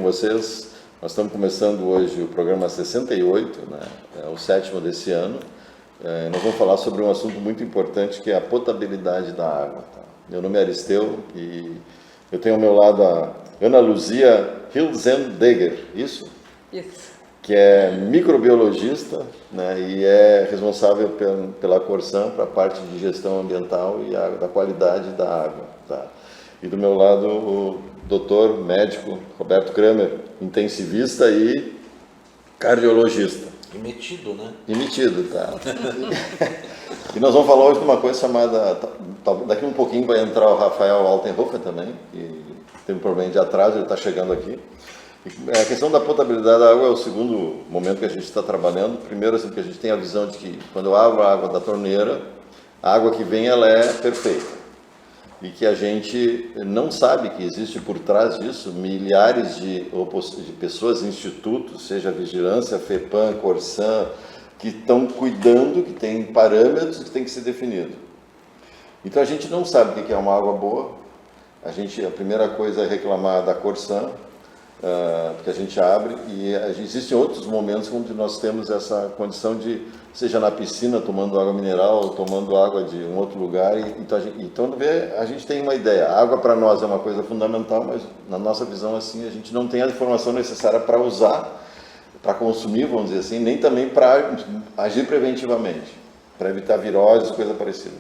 com vocês. Nós estamos começando hoje o programa 68, né? É o 7º desse ano. Nós vamos falar sobre um assunto muito importante, que é a potabilidade da água. Tá? Meu nome é Aristeu e eu tenho ao meu lado a Ana Luzia Hilzendegger, isso? Isso. Que é microbiologista, né, e é responsável pela Corsan para a parte de gestão ambiental e da qualidade da água. Tá? E do meu lado o doutor médico Roberto Kramer, intensivista e cardiologista. E metido, né? E metido, tá. E nós vamos falar hoje de uma coisa chamada, daqui um pouquinho vai entrar o Rafael Altenhofer também, que tem um problema de atraso, ele está chegando aqui. A questão da potabilidade da água é o segundo momento que a gente está trabalhando. Primeiro, assim, que a gente tem a visão de que quando eu abro a água da torneira, a água que vem ela é perfeita. E que a gente não sabe que existe por trás disso milhares de pessoas, institutos, seja Vigilância, FEPAM, Corsan, que estão cuidando, que tem parâmetros que tem que ser definido. Então a gente não sabe o que é uma água boa. A primeira coisa é reclamar da Corsan, que a gente abre, e existem outros momentos onde nós temos essa condição de, seja na piscina, tomando água mineral, ou tomando água de um outro lugar, então a gente tem uma ideia. A água para nós é uma coisa fundamental, mas na nossa visão assim, a gente não tem a informação necessária para usar, para consumir, vamos dizer assim, nem também para agir preventivamente, para evitar viroses, coisa parecida.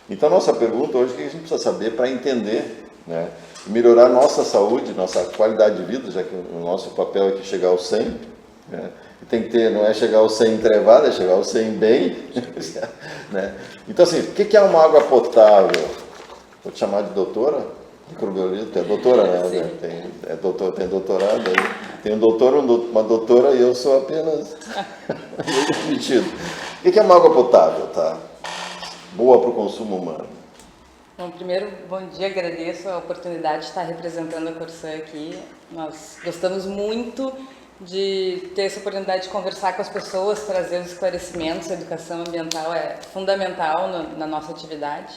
Então, nossa pergunta hoje é o que a gente precisa saber para entender, né, melhorar nossa saúde, nossa qualidade de vida, já que o nosso papel é que chegar ao 100, né? E tem que ter, não é chegar ao 100 entrevado, é chegar ao 100 bem, né? Então, assim, o que é uma água potável? Vou te chamar de doutora? Microbiologista, tu é doutora, né? Tem doutorado, tem um doutor, uma doutora, e eu sou apenas metido. O que é uma água potável, tá? Boa para o consumo humano. Bom, primeiro, bom dia, agradeço a oportunidade de estar representando a Corsan aqui. Nós gostamos muito de ter essa oportunidade de conversar com as pessoas, trazer os esclarecimentos. A educação ambiental é fundamental na nossa atividade.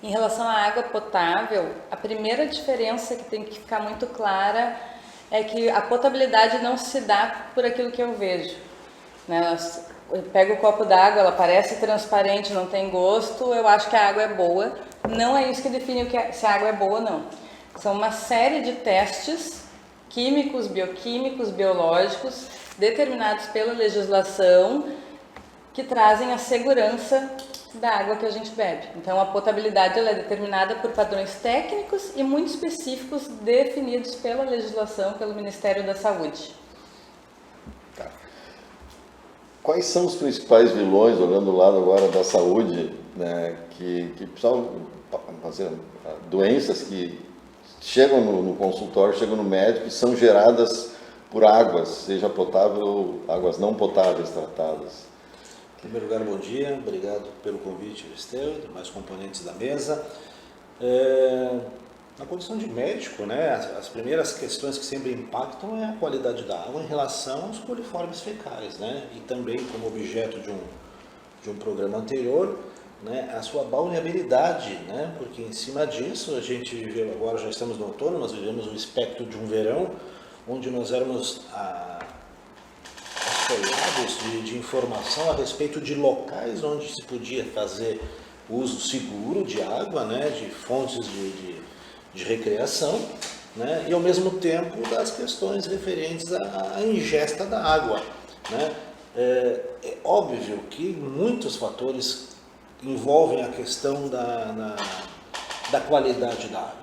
Em relação à água potável, a primeira diferença que tem que ficar muito clara é que a potabilidade não se dá por aquilo que eu vejo, né? Eu pego o copo d'água, ela parece transparente, não tem gosto, eu acho que a água é boa. Não é isso que define se a água é boa ou não. São uma série de testes químicos, bioquímicos, biológicos, determinados pela legislação, que trazem a segurança da água que a gente bebe. Então, a potabilidade ela é determinada por padrões técnicos e muito específicos definidos pela legislação, pelo Ministério da Saúde. Tá. Quais são os principais vilões, olhando o lado agora da saúde, né, que precisam fazer doenças que chegam no consultório, chegam no médico e são geradas por águas, seja potável ou águas não potáveis tratadas? Em primeiro lugar, bom dia, obrigado pelo convite, Aristeu, e demais componentes da mesa. Na condição de médico, né, as primeiras questões que sempre impactam é a qualidade da água em relação aos coliformes fecais, né, e também como objeto de um programa anterior, né, a sua balneabilidade, né, porque em cima disso a gente viveu, agora já estamos no outono, nós vivemos o espectro de um verão, onde nós éramos assolhados de informação a respeito de locais onde se podia fazer uso seguro de água, né, de fontes de recreação, né, e ao mesmo tempo das questões referentes à ingesta da água, né. É óbvio que muitos fatores envolvem a questão da qualidade da água.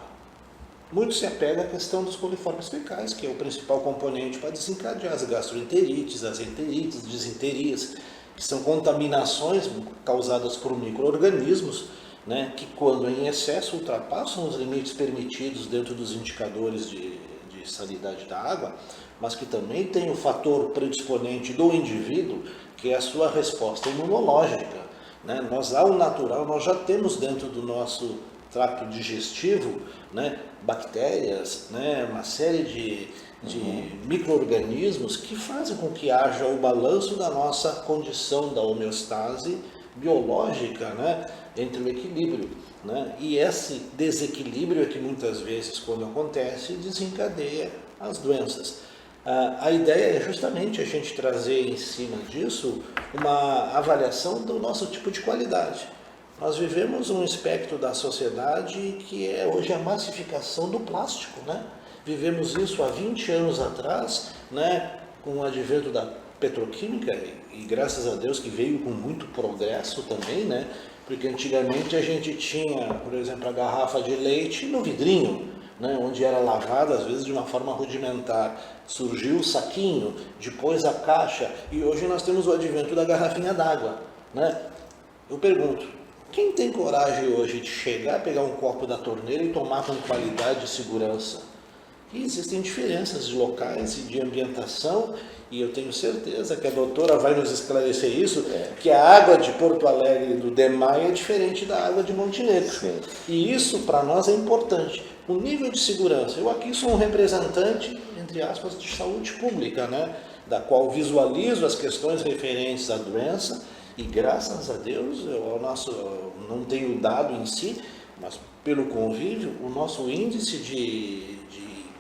Muito se apega à questão dos coliformes fecais, que é o principal componente para desencadear as gastroenterites, as enterites, disenterias, que são contaminações causadas por micro-organismos, né, que quando em excesso ultrapassam os limites permitidos dentro dos indicadores de sanidade da água, mas que também tem o fator predisponente do indivíduo, que é a sua resposta imunológica, né? Nós, ao natural, nós já temos dentro do nosso tracto digestivo, né, bactérias, né, uma série de micro-organismos que fazem com que haja o balanço da nossa condição da homeostase biológica, né, entre o equilíbrio, né? E esse desequilíbrio é que muitas vezes, quando acontece, desencadeia as doenças. A ideia é justamente a gente trazer em cima disso uma avaliação do nosso tipo de qualidade. Nós vivemos um espectro da sociedade que é hoje a massificação do plástico, né? Vivemos isso há 20 anos atrás, né, com o advento da petroquímica, e graças a Deus que veio com muito progresso também, né? Porque antigamente a gente tinha, por exemplo, a garrafa de leite no vidrinho, né, onde era lavada às vezes de uma forma rudimentar. Surgiu o saquinho, depois a caixa, e hoje nós temos o advento da garrafinha d'água, né? Eu pergunto, quem tem coragem hoje de chegar, pegar um copo da torneira e tomar com qualidade e segurança? E existem diferenças de locais e de ambientação, e eu tenho certeza que a doutora vai nos esclarecer isso, que a água de Porto Alegre do DEMAI é diferente da água de Montenegro. Sim. E isso para nós é importante. O nível de segurança, eu aqui sou um representante, entre aspas, de saúde pública, né? Da qual visualizo as questões referentes à doença, e graças a Deus, eu não tenho dado em si, mas pelo convívio, o nosso índice de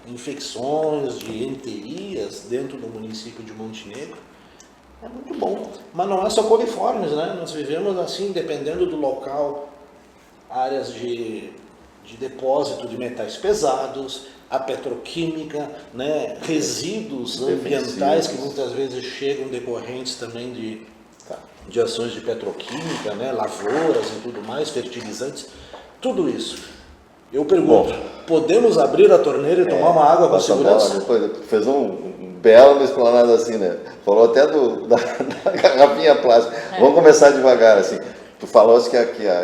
infecções, de enterias dentro do município de Montenegro é muito bom. Mas não é só coliformes, né? Nós vivemos assim, dependendo do local, áreas de depósito de metais pesados, a petroquímica, né? Resíduos ambientais que muitas vezes chegam decorrentes também de ações de petroquímica, né? Lavouras e tudo mais, fertilizantes, tudo isso. Eu pergunto, podemos abrir a torneira e tomar uma água com segurança? Fez um belo explanado assim, né? Falou até da garrafinha plástica. Vamos começar devagar, assim. Tu falou que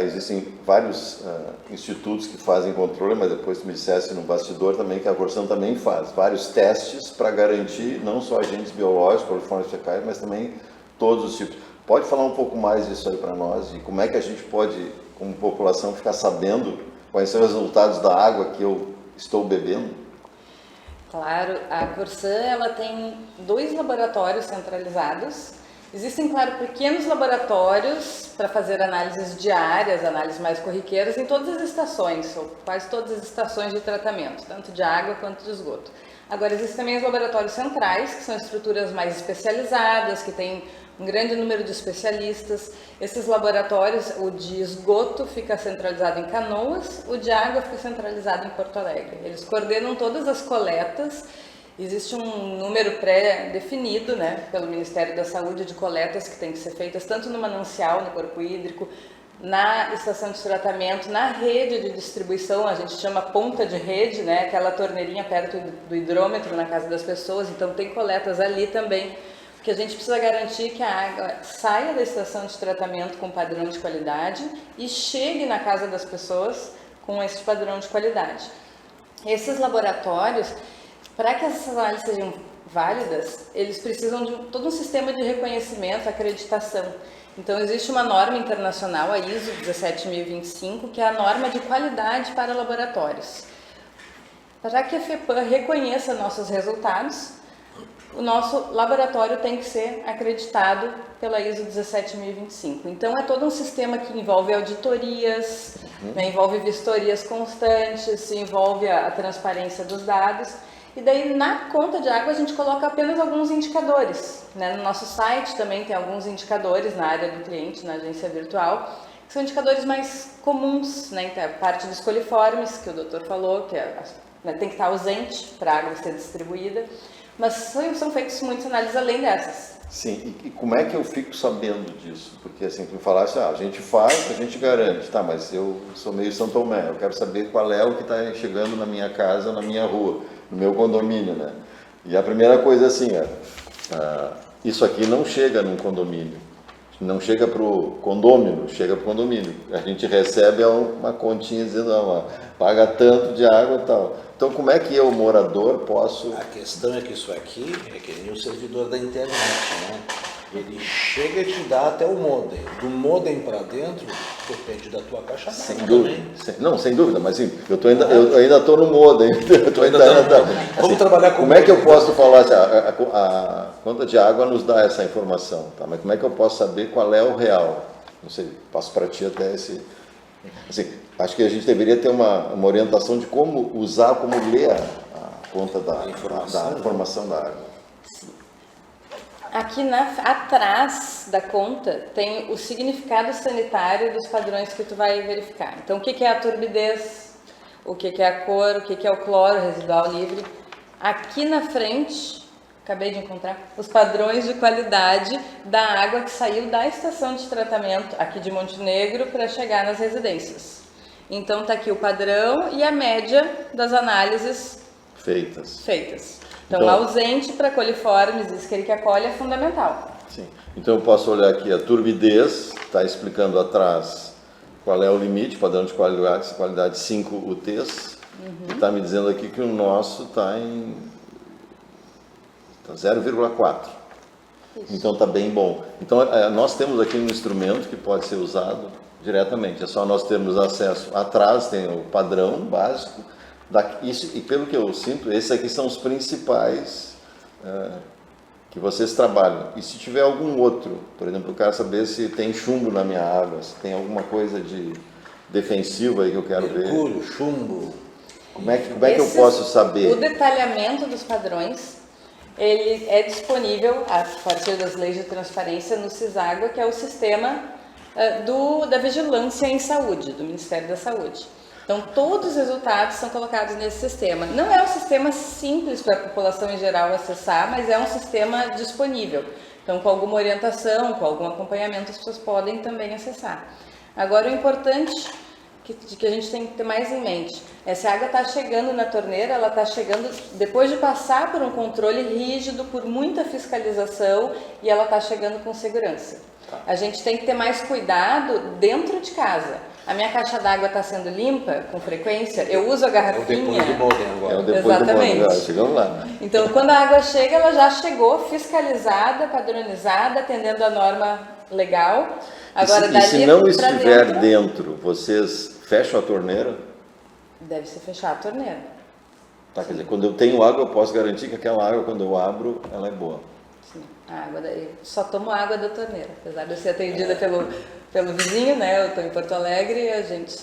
existem vários institutos que fazem controle, mas depois tu me disseste no bastidor também que a Corsan também faz vários testes para garantir não só agentes biológicos, coliformes fecais, mas também todos os tipos. Pode falar um pouco mais disso aí para nós e como é que a gente pode, como população, ficar sabendo quais são os resultados da água que eu estou bebendo? Claro, a Corsan ela tem 2 laboratórios centralizados. Existem, claro, pequenos laboratórios para fazer análises diárias, análises mais corriqueiras em todas as estações, ou quase todas as estações de tratamento, tanto de água quanto de esgoto. Agora, existem também os laboratórios centrais, que são estruturas mais especializadas, que têm um grande número de especialistas. Esses laboratórios, o de esgoto fica centralizado em Canoas, o de água fica centralizado em Porto Alegre. Eles coordenam todas as coletas. Existe um número pré-definido, né, pelo Ministério da Saúde de coletas que têm que ser feitas tanto no manancial, no corpo hídrico, na estação de tratamento, na rede de distribuição, a gente chama ponta de rede, né, aquela torneirinha perto do hidrômetro na casa das pessoas, então tem coletas ali também, porque a gente precisa garantir que a água saia da estação de tratamento com padrão de qualidade e chegue na casa das pessoas com esse padrão de qualidade. Esses laboratórios, para que essas análises sejam válidas, eles precisam de todo um sistema de reconhecimento, acreditação. Então, existe uma norma internacional, a ISO 17025, que é a norma de qualidade para laboratórios. Para que a FEPAM reconheça nossos resultados, o nosso laboratório tem que ser acreditado pela ISO 17025. Então, é todo um sistema que envolve auditorias, né, envolve vistorias constantes, envolve a transparência dos dados. E daí, na conta de água, a gente coloca apenas alguns indicadores, né? No nosso site também tem alguns indicadores na área do cliente, na agência virtual, que são indicadores mais comuns, né? Então, a parte dos coliformes, que o doutor falou, que tem que estar ausente para a água ser distribuída, mas são feitas muitas análises além dessas. Sim, e como é que eu fico sabendo disso? Porque assim, tu me falaste, a gente faz, a gente garante, tá, mas eu sou meio São Tomé, eu quero saber qual é o que está chegando na minha casa, na minha rua, no meu condomínio, né? E a primeira coisa assim, isso aqui não chega num condomínio, não chega para o condômino, chega para o condomínio. A gente recebe uma continha dizendo, paga tanto de água e tal. Então, como é que eu, morador, posso... A questão é que isso aqui é que nem o servidor da internet, né? Ele chega e te dá até o modem. Do modem para dentro, depende da tua caixa d'água. Sem dúvida. Sem dúvida, mas sim, eu ainda estou no modem. Vamos trabalhar com... Como é que eu posso falar assim, a conta de água nos dá essa informação, tá? Mas como é que eu posso saber qual é o real? Não sei, passo para ti até esse... Assim, acho que a gente deveria ter uma orientação de como usar, como ler conta da informação da água. Aqui atrás da conta tem o significado sanitário dos padrões que tu vai verificar. Então, o que é a turbidez, o que é a cor, o que é o cloro residual livre. Aqui na frente, acabei de encontrar, os padrões de qualidade da água que saiu da estação de tratamento aqui de Montenegro para chegar nas residências. Então, está aqui o padrão e a média das análises feitas. Então, ausente para coliformes e Escherichia coli é fundamental. Sim. Então, eu posso olhar aqui a turbidez, está explicando atrás qual é o limite, padrão de qualidade 5 UTs, e está me dizendo aqui que o nosso está em 0,4. Então, está bem bom. Então, nós temos aqui um instrumento que pode ser usado diretamente, é só nós termos acesso. Atrás tem o padrão básico. E pelo que eu sinto, esses aqui são os principais que vocês trabalham. E se tiver algum outro, por exemplo, eu quero saber se tem chumbo na minha água, se tem alguma coisa de defensiva aí que eu quero ver. Mercúrio, chumbo. Como é que eu posso saber? O detalhamento dos padrões, ele é disponível a partir das leis de transparência no CISÁGUA, que é o sistema da vigilância em saúde, do Ministério da Saúde. Então, todos os resultados são colocados nesse sistema. Não é um sistema simples para a população em geral acessar, mas é um sistema disponível. Então, com alguma orientação, com algum acompanhamento, as pessoas podem também acessar. Agora, o importante que a gente tem que ter mais em mente é se a água está chegando na torneira, ela está chegando depois de passar por um controle rígido, por muita fiscalização, e ela está chegando com segurança. A gente tem que ter mais cuidado dentro de casa. A minha caixa d'água está sendo limpa com frequência, eu uso a garrafinha. É o depois do modem agora. É o depois Exatamente. do modem, chegamos lá. Então, quando a água chega, ela já chegou fiscalizada, padronizada, atendendo a norma legal. Agora, e se não estiver dentro, vocês fecham a torneira? Deve se fechar a torneira. Tá, quer dizer, quando eu tenho água, eu posso garantir que aquela água, quando eu abro, ela é boa. Sim, a água eu só tomo água da torneira. Apesar de eu ser atendida pelo vizinho, né? Eu estou em Porto Alegre, a gente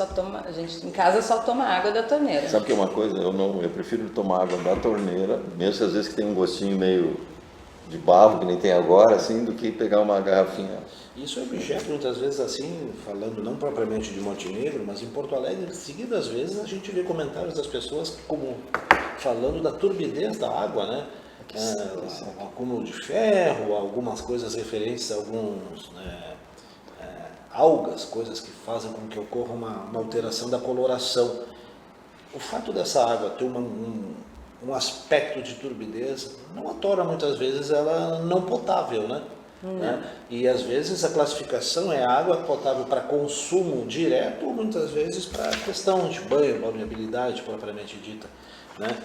em casa só toma água da torneira. Sabe que é uma coisa? Eu prefiro tomar água da torneira, mesmo às vezes que tem um gostinho meio de barro, que nem tem agora, assim, do que pegar uma garrafinha. Isso é objeto, muitas vezes, assim, falando não propriamente de Montenegro, mas em Porto Alegre, seguidas vezes, a gente vê comentários das pessoas como falando da turbidez da água, né? O acúmulo de ferro, algumas coisas referentes a alguns algas, coisas que fazem com que ocorra uma alteração da coloração. O fato dessa água ter um aspecto de turbidez não a torna muitas vezes ela não potável, né? E às vezes a classificação é água potável para consumo direto ou muitas vezes para questão de banho, balneabilidade propriamente dita, né?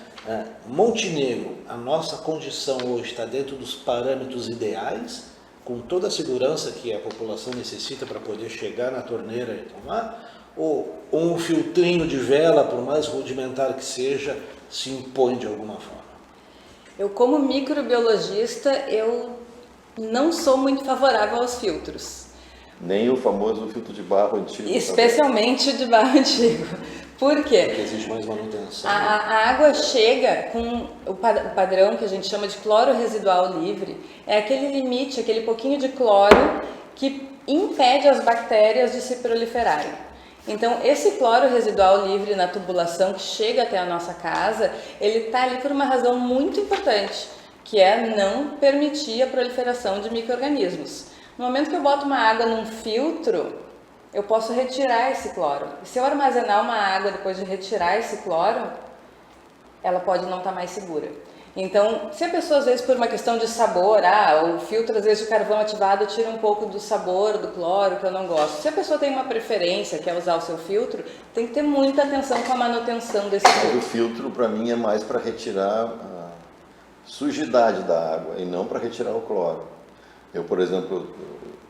Montenegro, a nossa condição hoje está dentro dos parâmetros ideais, com toda a segurança que a população necessita para poder chegar na torneira e tomar, ou um filtrinho de vela, por mais rudimentar que seja, se impõe de alguma forma? Eu, como microbiologista, eu não sou muito favorável aos filtros. Nem o famoso filtro de barro antigo. Especialmente de barro antigo. Por quê? Porque existe mais manutenção. A água chega com o padrão que a gente chama de cloro residual livre. É aquele limite, aquele pouquinho de cloro que impede as bactérias de se proliferarem. Então, esse cloro residual livre na tubulação que chega até a nossa casa, ele está ali por uma razão muito importante, que é não permitir a proliferação de micro-organismos. No momento que eu boto uma água num filtro, eu posso retirar esse cloro. E se eu armazenar uma água depois de retirar esse cloro, ela pode não estar mais segura. Então, se a pessoa, às vezes, por uma questão de sabor, o filtro, às vezes, de carvão ativado tira um pouco do sabor do cloro, que eu não gosto. Se a pessoa tem uma preferência, quer usar o seu filtro, tem que ter muita atenção com a manutenção desse filtro. Mas o filtro, para mim, é mais para retirar a sujidade da água e não para retirar o cloro. Eu, por exemplo,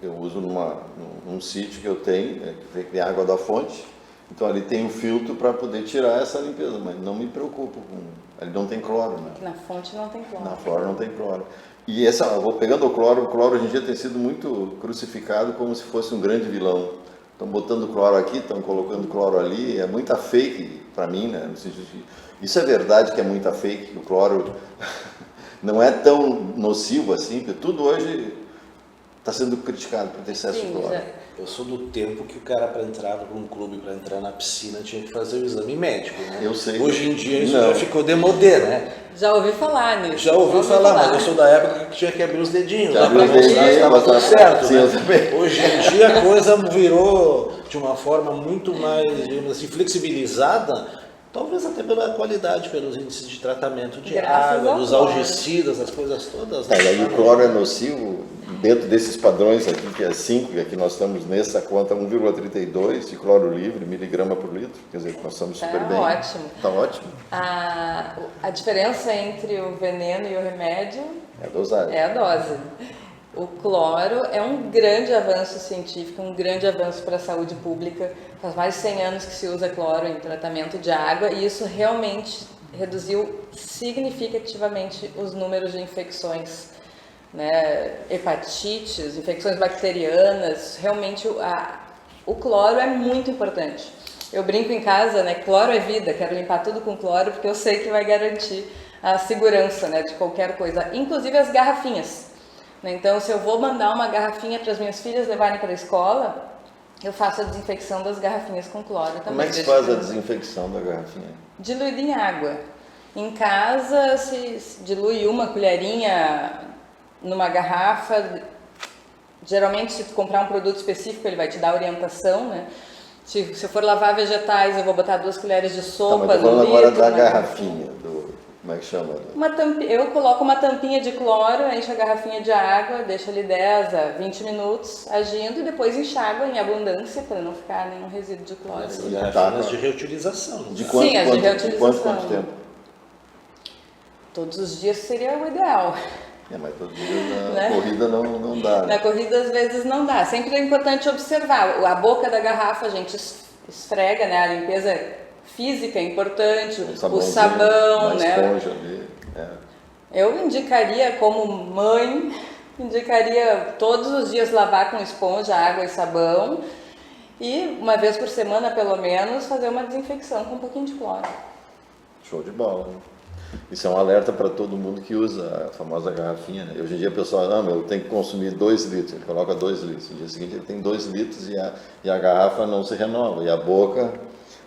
eu uso num sítio que eu tenho, que tem água da fonte, então ali tem um filtro para poder tirar essa limpeza, mas não me preocupo com... Ali não tem cloro, né? Na fonte não tem cloro. Na flora não tem cloro. E pegando o cloro hoje em dia tem sido muito crucificado como se fosse um grande vilão. estão botando cloro aqui, estão colocando cloro ali, é muita fake para mim, né? No sentido de, isso é verdade que é muita fake, que o cloro não é tão nocivo assim, porque tudo hoje está sendo criticado por ter excesso de cloro. Eu sou do tempo que o cara, para entrar para um clube, para entrar na piscina, tinha que fazer o exame médico, né? Eu sei. Hoje em dia isso já ficou demodê, né? Já ouvi falar nisso. Já ouvi falar, mas eu sou da época que tinha que abrir os dedinhos. Já abriu os dedinhos, estava tudo certo. Sim, né? eu também. Hoje em dia a coisa virou de uma forma muito mais, digamos assim, flexibilizada, talvez até pela qualidade, pelos índices de tratamento de água, dos algicidas, as coisas todas. Né? E aí o cloro é nocivo dentro desses padrões aqui, que é 5, e aqui nós estamos nessa conta 1,32 de cloro livre, miligrama por litro, quer dizer, nós estamos super bem. Ótimo. Está ótimo. A diferença entre o veneno e o remédio é a dosagem. É a dose. O cloro é um grande avanço científico, um grande avanço para a saúde pública. Faz mais de 100 anos que se usa cloro em tratamento de água e isso realmente reduziu significativamente os números de infecções, né? Hepatites, infecções bacterianas. Realmente o cloro é muito importante. Eu brinco em casa, né? Cloro é vida, quero limpar tudo com cloro porque eu sei que vai garantir a segurança, né, de qualquer coisa, inclusive as garrafinhas. Então, se eu vou mandar uma garrafinha para as minhas filhas levarem para a escola, eu faço a desinfecção das garrafinhas com cloro também. Como é que se faz a desinfecção da garrafinha? Diluído em água. Em casa, se dilui uma colherinha numa garrafa. Geralmente, se tu comprar um produto específico, ele vai te dar orientação, né? Se eu for lavar vegetais, eu vou botar 2 colheres de sopa mas no litro. Agora da garrafinha, como é que chama? Eu coloco uma tampinha de cloro, encho a garrafinha de água, deixo ali 10 a 20 minutos agindo e depois enxágua em abundância para não ficar nenhum resíduo de cloro. E garrafinhas de reutilização. De quanto, Sim, as de reutilização. Quanto tempo? Todos os dias seria o ideal. Mas todos os dias na corrida não dá. Na corrida às vezes não dá. Sempre é importante observar. A boca da garrafa a gente esfrega, né? A limpeza física é importante, o sabão, né? Esponja ali. Eu indicaria, como mãe, todos os dias lavar com esponja, água e sabão e uma vez por semana, pelo menos, fazer uma desinfecção com um pouquinho de cloro. Show de bola. Isso é um alerta para todo mundo que usa a famosa garrafinha, né? Hoje em dia o pessoal, eu tenho que consumir 2 litros, ele coloca 2 litros. No dia seguinte ele tem 2 litros e a garrafa não se renova. E a boca,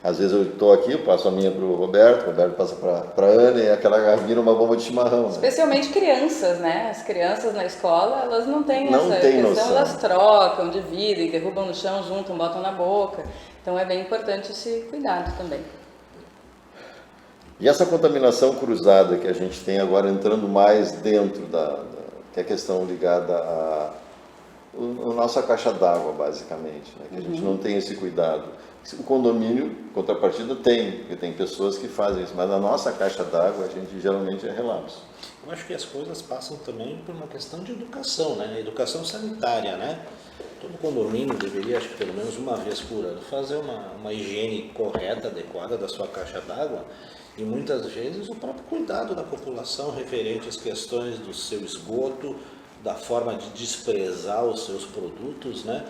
às vezes eu estou aqui, eu passo a minha para o Roberto passa para a Ana e aquela garrafa vira uma bomba de chimarrão. Né? Especialmente crianças, né? As crianças na escola, elas não têm essa questão, noção. Elas trocam, dividem, derrubam no chão, juntam, botam na boca. Então é bem importante esse cuidado também. E essa contaminação cruzada que a gente tem agora entrando mais dentro que é a questão ligada à nossa caixa d'água, basicamente, né? Que a gente não tem esse cuidado. O condomínio, contrapartida, porque tem pessoas que fazem isso, mas na nossa caixa d'água a gente geralmente é relapso. Eu acho que as coisas passam também por uma questão de educação, né? Educação sanitária, né? Todo condomínio deveria, acho que pelo menos uma vez por ano, fazer uma higiene correta, adequada da sua caixa d'água. E muitas vezes o próprio cuidado da população referente às questões do seu esgoto, da forma de desprezar os seus produtos, né?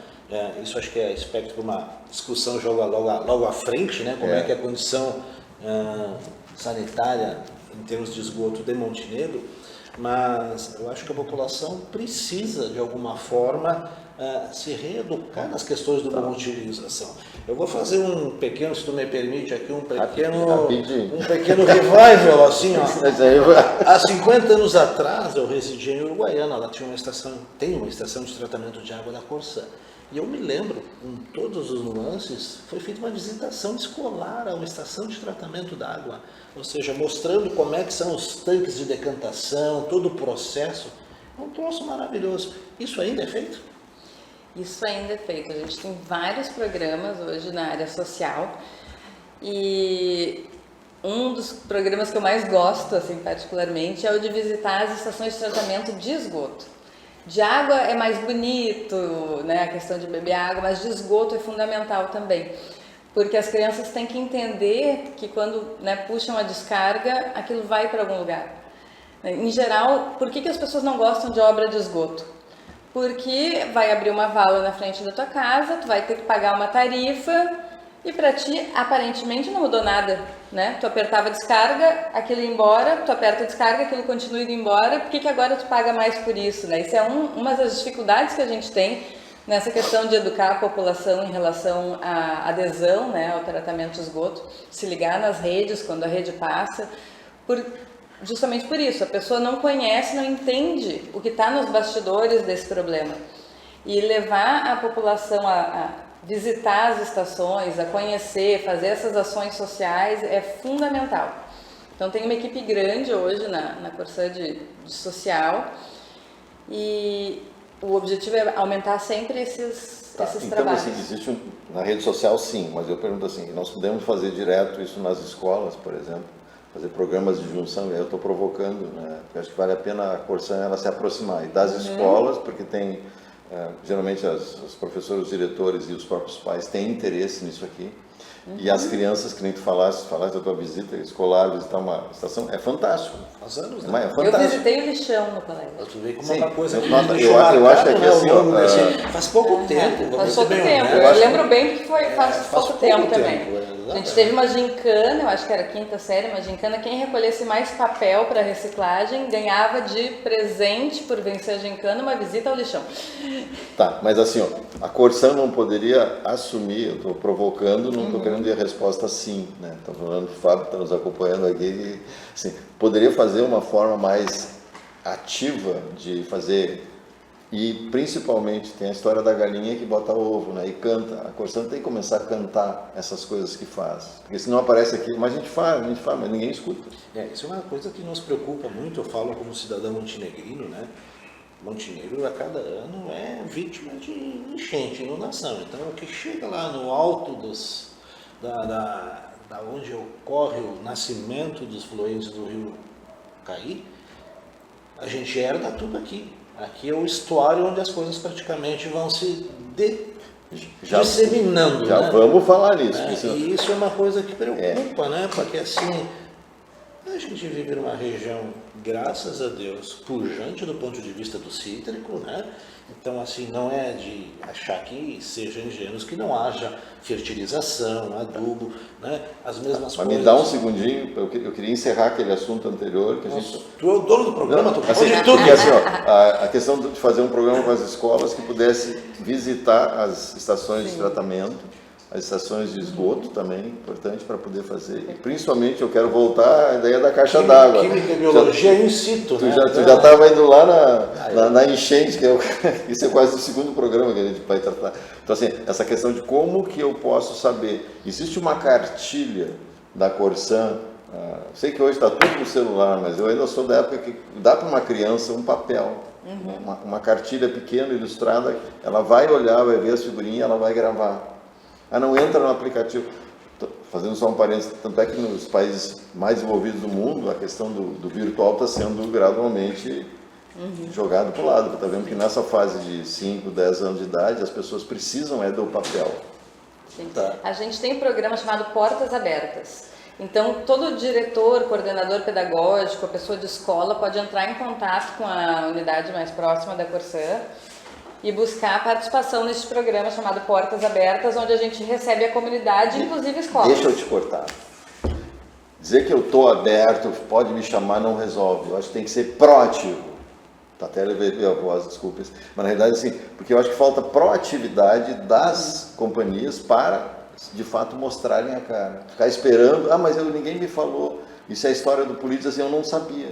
Isso acho que é aspecto para uma discussão logo à frente, né? Como é que é a condição sanitária em termos de esgoto de Montenegro, mas eu acho que a população precisa, de alguma forma, se reeducar nas questões de uma utilização. Eu vou fazer um pequeno, se tu me permite aqui, um pequeno revival, assim, ó. Há 50 anos atrás eu residia em Uruguaiana, ela tem uma estação de tratamento de água da Corsã. E eu me lembro, com todos os nuances, foi feita uma visitação escolar a uma estação de tratamento da água, ou seja, mostrando como é que são os tanques de decantação, todo o processo. É um troço maravilhoso. Isso ainda é feito? Isso ainda é feito. A gente tem vários programas hoje na área social e um dos programas que eu mais gosto, assim, particularmente, é o de visitar as estações de tratamento de esgoto. De água é mais bonito, né, a questão de beber água, mas de esgoto é fundamental também, porque as crianças têm que entender que quando, né, puxam a descarga, aquilo vai para algum lugar. Em geral, por que as pessoas não gostam de obra de esgoto? porque vai abrir uma vala na frente da tua casa, tu vai ter que pagar uma tarifa e para ti aparentemente não mudou nada, né? Tu apertava a descarga, aquilo ia embora, tu aperta a descarga, aquilo continua indo embora, por que agora tu paga mais por isso, né? Isso é uma das dificuldades que a gente tem nessa questão de educar a população em relação à adesão, né, ao tratamento de esgoto, se ligar nas redes quando a rede passa, justamente por isso, a pessoa não conhece, não entende o que está nos bastidores desse problema. E levar a população a visitar as estações, a conhecer, fazer essas ações sociais é fundamental. Então tem uma equipe grande hoje na Corsã de social e o objetivo é aumentar sempre esses então, trabalhos. Assim, existe na rede social sim, mas eu pergunto assim, nós podemos fazer direto isso nas escolas, por exemplo, fazer programas de junção, eu estou provocando, né? Porque acho que vale a pena a Corsã ela se aproximar e das escolas, porque tem, geralmente os professores, os diretores e os próprios pais têm interesse nisso aqui. E as crianças, que nem tu falaste da tua visita escolar, visitar uma estação, é fantástico. Faz anos, né? É fantástico. Eu visitei o lixão no colégio. Tu vê como Sim, é uma coisa que eu acho que é assim, faz pouco tempo. Faz pouco tempo, né? eu lembro bem que faz pouco tempo também. A gente teve exatamente. uma gincana, eu acho que era a quinta série, uma gincana, quem recolhesse mais papel para reciclagem ganhava de presente por vencer a gincana uma visita ao lixão. Tá, mas assim, ó, a Corsã não poderia assumir, eu estou provocando, não estou querendo dizer a resposta sim, né? Estou falando, o Fábio está nos acompanhando aqui, e, assim, poderia fazer uma forma mais ativa de fazer, e principalmente tem a história da galinha que bota ovo, né? E canta, a Corsã tem que começar a cantar essas coisas que faz, porque se não aparece aqui, mas a gente faz, mas ninguém escuta. Isso é uma coisa que nos preocupa muito, eu falo como cidadão montenegrino, né? Montenegro a cada ano é vítima de enchente, inundação. Então o que chega lá no alto da onde ocorre o nascimento dos fluentes do rio Caí, a gente herda tudo aqui. Aqui é o estuário onde as coisas praticamente vão se disseminando. Já né? vamos falar nisso. E isso é uma coisa que preocupa, né? Porque assim, a gente vive numa região, graças a Deus, pujante do ponto de vista do cítrico, né? Então, assim, não é de achar que sejam ingênuos que não haja fertilização, adubo, né? As mesmas coisas. Mas me dá um segundinho, eu queria encerrar aquele assunto anterior que a gente... Tu é o dono do programa, tu assim, pode tudo. porque, assim, ó, a questão de fazer um programa com as escolas que pudesse visitar as estações de tratamento, as estações de esgoto também, importante para poder fazer. E principalmente eu quero voltar à ideia da caixa d'água. Química e biologia in situ, Tu né? já estava indo lá na enchente, que isso é quase o segundo programa que a gente vai tratar. Então, assim, essa questão de como que eu posso saber. Existe uma cartilha da Corsã, sei que hoje está tudo no celular, mas eu ainda sou da época que dá para uma criança um papel, uma cartilha pequena, ilustrada, ela vai olhar, vai ver as figurinhas, ela vai gravar. Não entra no aplicativo. Fazendo só um parênteses, tanto é que nos países mais desenvolvidos do mundo, a questão do virtual está sendo gradualmente jogado para o lado. Está vendo que nessa fase de 5, 10 anos de idade, as pessoas precisam do papel. Tá. A gente tem um programa chamado Portas Abertas. Então, todo diretor, coordenador pedagógico, a pessoa de escola pode entrar em contato com a unidade mais próxima da Corsã e buscar a participação neste programa chamado Portas Abertas, onde a gente recebe a comunidade, inclusive escolas. Deixa eu te cortar. Dizer que eu estou aberto, pode me chamar, não resolve. Eu acho que tem que ser proativo. Até levei a voz, desculpas. Mas na realidade, assim, porque eu acho que falta proatividade das companhias para, de fato, mostrarem a cara. Ficar esperando, mas ninguém me falou. Isso é a história do político, assim, eu não sabia.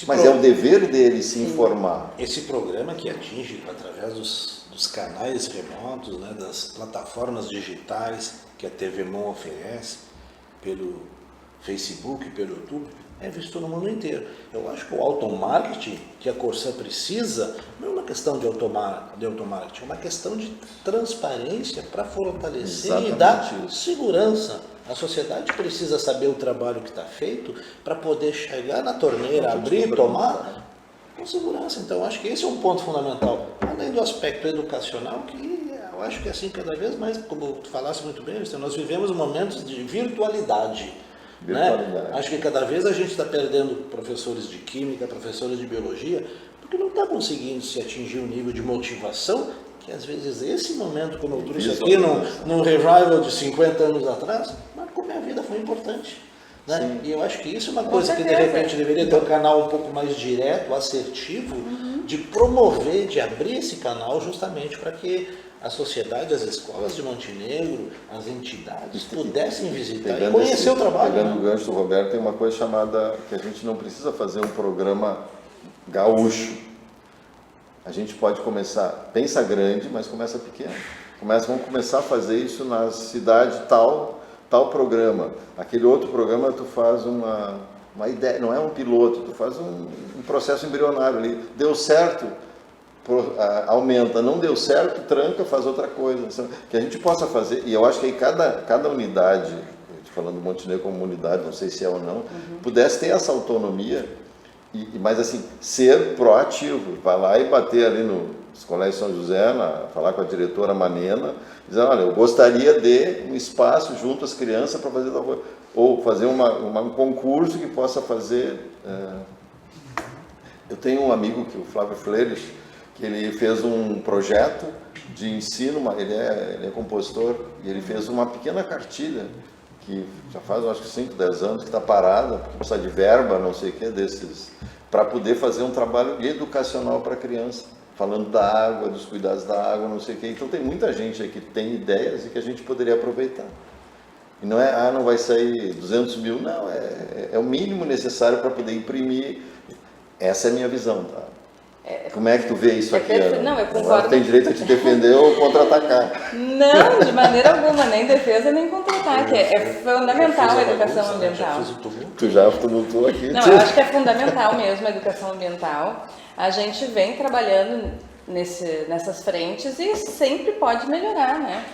Mas é o dever dele se informar. Esse programa que atinge, através dos canais remotos, né, das plataformas digitais que a TV Mon oferece, pelo Facebook, pelo YouTube, é visto no mundo inteiro. Eu acho que o automarketing que a Corsã precisa não é uma questão de automarketing, é uma questão de transparência para fortalecer e dar segurança. A sociedade precisa saber o trabalho que está feito para poder chegar na torneira, abrir e tomar com segurança. Então, acho que esse é um ponto fundamental. Além do aspecto educacional, que eu acho que assim, cada vez mais, como tu falaste muito bem, nós vivemos momentos de virtualidade. Né? Acho que cada vez a gente está perdendo professores de química, professores de biologia, porque não está conseguindo se atingir um nível de motivação que às vezes esse momento, como eu trouxe aqui num revival de 50 anos atrás, marcou minha vida, foi importante. Né? E eu acho que isso é uma coisa que de repente deveria ter um canal um pouco mais direto, assertivo, de promover, de abrir esse canal justamente para que a sociedade, as escolas de Montenegro, as entidades pudessem visitar e conhecer o trabalho. Pegando o gancho do Roberto, tem uma coisa chamada que a gente não precisa fazer um programa gaúcho. A gente pode começar, pensa grande, mas começa pequeno. Vamos começar a fazer isso na cidade tal programa. Aquele outro programa tu faz uma ideia, não é um piloto, tu faz um processo embrionário ali. Deu certo, aumenta, não deu certo, tranca, faz outra coisa. Que a gente possa fazer, e eu acho que aí cada unidade, falando do Montenegro como unidade, não sei se é ou não, pudesse ter essa autonomia, mas assim, ser proativo, vai lá e bater ali nos colégios São José, falar com a diretora Manena, dizer, olha, eu gostaria de um espaço junto às crianças para fazer tal coisa, ou fazer um concurso que possa fazer. Eu tenho um amigo, que o Flávio Fleires, que ele fez um projeto de ensino, ele é compositor, e ele fez uma pequena cartilha, que já faz, acho que 5, 10 anos, que está parada, porque precisa de verba, não sei o que, para poder fazer um trabalho educacional para a criança, falando da água, dos cuidados da água, não sei o que. Então tem muita gente aí que tem ideias e que a gente poderia aproveitar. E não é, não vai sair 200 mil, não, é o mínimo necessário para poder imprimir. Essa é a minha visão, tá? Como é que tu vê isso aqui, Ana? Não, eu concordo. Tem direito a te defender ou contra-atacar? Não, de maneira alguma, nem defesa nem contra-ataque. É fundamental a educação ambiental. Tu já tumultuou aqui. Não, eu acho que é fundamental mesmo a educação ambiental. A gente vem trabalhando nessas frentes e sempre pode melhorar, né?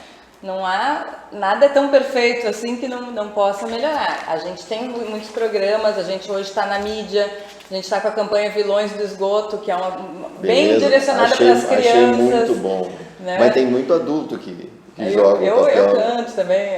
Não há nada tão perfeito assim que não possa melhorar. A gente tem muitos programas, a gente hoje está na mídia, a gente está com a campanha Vilões do Esgoto, que é bem direcionada para as crianças. Achei muito bom. Né? Mas tem muito adulto que joga o papel. Eu canto também,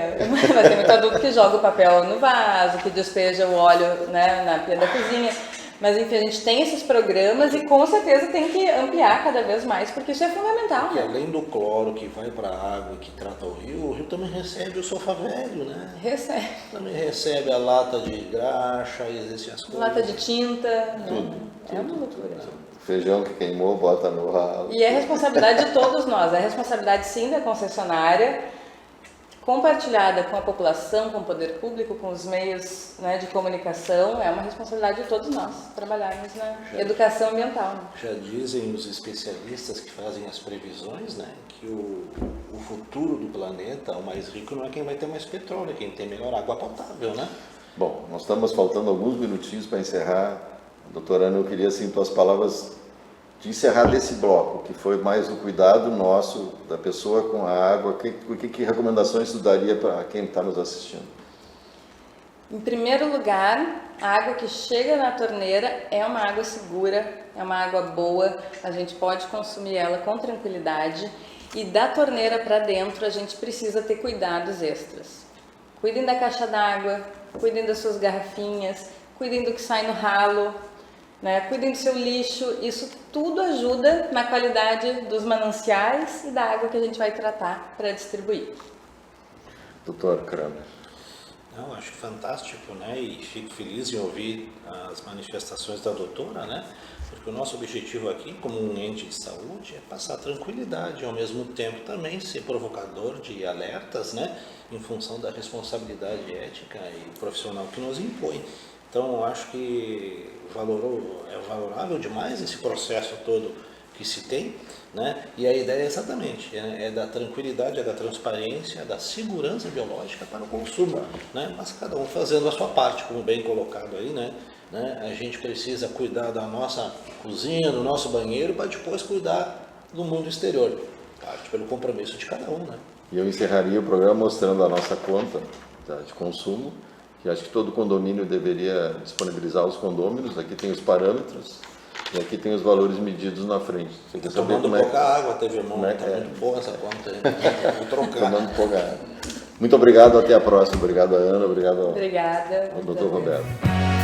mas tem muito adulto que joga o papel no vaso, que despeja o óleo, né, na pia da cozinha. Mas enfim, a gente tem esses programas e com certeza tem que ampliar cada vez mais, porque isso é fundamental. Porque além do cloro que vai para a água e que trata o rio também recebe o sofá velho, né? Recebe. Também recebe a lata de graxa, existem as coisas. Lata de tinta. Tudo. É uma loucura. Feijão que queimou, bota no ralo. E é responsabilidade de todos nós, é responsabilidade sim da concessionária, compartilhada com a população, com o poder público, com os meios, né, de comunicação, é uma responsabilidade de todos nós trabalharmos na educação ambiental. Né? Já dizem os especialistas que fazem as previsões, né, que o futuro do planeta, o mais rico, não é quem vai ter mais petróleo, é quem tem melhor água potável, né? Bom, nós estamos faltando alguns minutinhos para encerrar. Doutora Ana, eu queria, assim, tuas palavras de encerrar desse bloco, que foi mais o cuidado nosso, da pessoa com a água. Que recomendações tu daria para quem está nos assistindo? Em primeiro lugar, a água que chega na torneira é uma água segura, é uma água boa, a gente pode consumir ela com tranquilidade, e da torneira para dentro a gente precisa ter cuidados extras. Cuidem da caixa d'água, cuidem das suas garrafinhas, cuidem do que sai no ralo, né? Cuidem do seu lixo, isso tudo ajuda na qualidade dos mananciais e da água que a gente vai tratar para distribuir. Doutor Kramer. Não, acho fantástico, né? E fico feliz em ouvir as manifestações da doutora, né? Porque o nosso objetivo aqui, como um ente de saúde, é passar tranquilidade, ao mesmo tempo também ser provocador de alertas, né? Em função da responsabilidade ética e profissional que nos impõe. Então, acho que é valorável demais esse processo todo que se tem, né? E a ideia é exatamente, é da tranquilidade, é da transparência, é da segurança biológica para o consumo, né? Mas cada um fazendo a sua parte, como bem colocado aí, né? A gente precisa cuidar da nossa cozinha, do nosso banheiro, para depois cuidar do mundo exterior. Parte pelo compromisso de cada um, né? E eu encerraria o programa mostrando a nossa conta de consumo, que acho que todo condomínio deveria disponibilizar os condôminos. Aqui tem os parâmetros e aqui tem os valores medidos na frente. Você quer saber tomando pouca água, teve irmão, tá muito boa essa conta aí. Vou trocar. Tomando pouca água. Muito obrigado, até a próxima. Obrigado a Ana, obrigado ao Obrigada. Dr. Roberto.